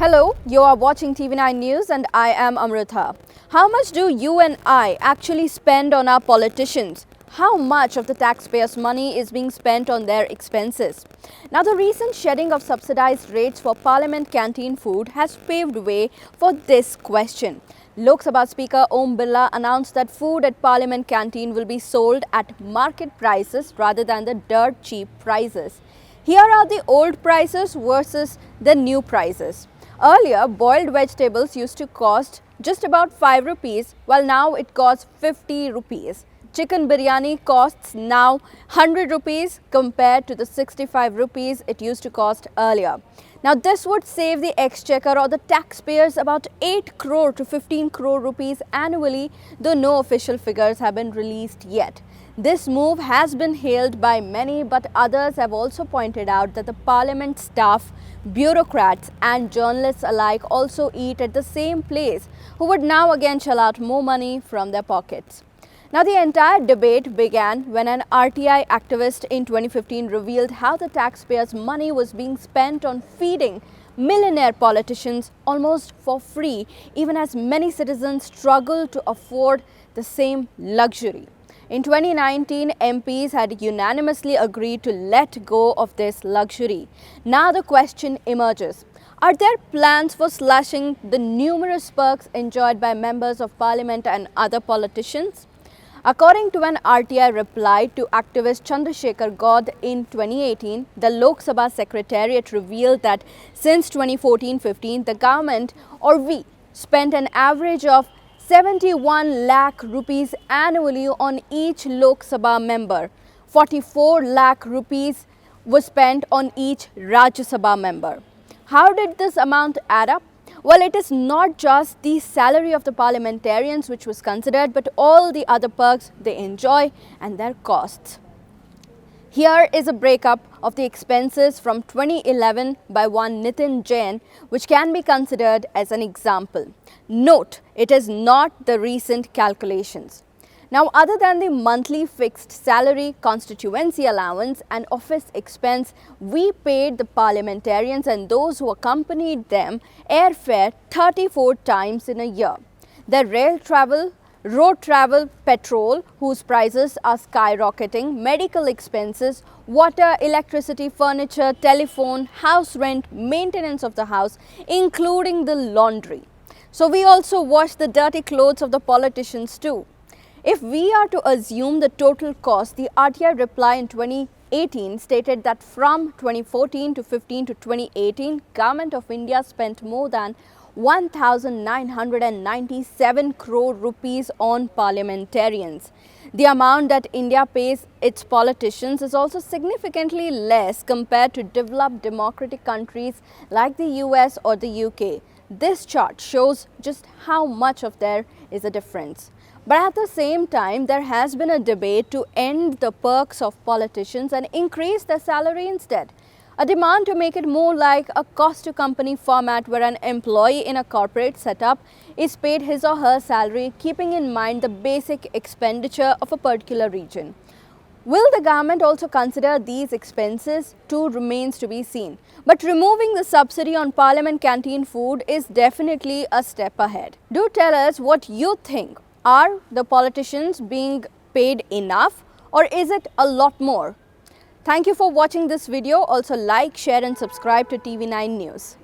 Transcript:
Hello, you are watching TV9 News and I am Amrita. How much do you and I actually spend on our politicians? How much of the taxpayers' money is being spent on their expenses? Now, the recent shedding of subsidized rates for Parliament canteen food has paved way for this question. Lok Sabha Speaker Om Birla announced that food at Parliament canteen will be sold at market prices rather than the dirt cheap prices. Here are the old prices versus the new prices. Earlier, boiled vegetables used to cost just about 5 rupees, while now it costs 50 rupees. Chicken biryani costs now 100 rupees compared to the 65 rupees it used to cost earlier. Now, this would save the exchequer or the taxpayers about 8 crore to 15 crore rupees annually, though no official figures have been released yet. This move has been hailed by many, but others have also pointed out that the parliament staff, bureaucrats and journalists alike also eat at the same place, who would now again shell out more money from their pockets. Now, the entire debate began when an RTI activist in 2015 revealed how the taxpayers' money was being spent on feeding millionaire politicians almost for free, even as many citizens struggle to afford the same luxury. In 2019, MPs had unanimously agreed to let go of this luxury. Now the question emerges, are there plans for slashing the numerous perks enjoyed by members of parliament and other politicians? According to an RTI reply to activist Chandrasekhar Gaud in 2018, the Lok Sabha Secretariat revealed that since 2014-15, the government or we spent an average of 71 lakh rupees annually on each Lok Sabha member. 44 lakh rupees was spent on each Rajya Sabha member. How did this amount add up? Well, it is not just the salary of the parliamentarians which was considered, but all the other perks they enjoy and their costs. Here is a breakup of the expenses from 2011 by one Nitin Jain, which can be considered as an example. Note, it is not the recent calculations. Now, other than the monthly fixed salary, constituency allowance and office expense, we paid the parliamentarians and those who accompanied them airfare 34 times in a year. Their rail travel, road travel, petrol, whose prices are skyrocketing, medical expenses, water, electricity, furniture, telephone, house rent, maintenance of the house, including the laundry. So we also wash the dirty clothes of the politicians too. If we are to assume the total cost, the RTI reply in 2018 stated that from 2014 to 15 to 2018, Government of India spent more than 1,997 crore rupees on parliamentarians. The amount that India pays its politicians is also significantly less compared to developed democratic countries like the US or the UK. This chart shows just how much of there is a difference. But at the same time, there has been a debate to end the perks of politicians and increase their salary instead. A demand to make it more like a cost-to-company format where an employee in a corporate setup is paid his or her salary, keeping in mind the basic expenditure of a particular region. Will the government also consider these expenses? Too remains to be seen. But removing the subsidy on Parliament canteen food is definitely a step ahead. Do tell us what you think. Are the politicians being paid enough, or is it a lot more? Thank you for watching this video. Also like, share and subscribe to TV9 News.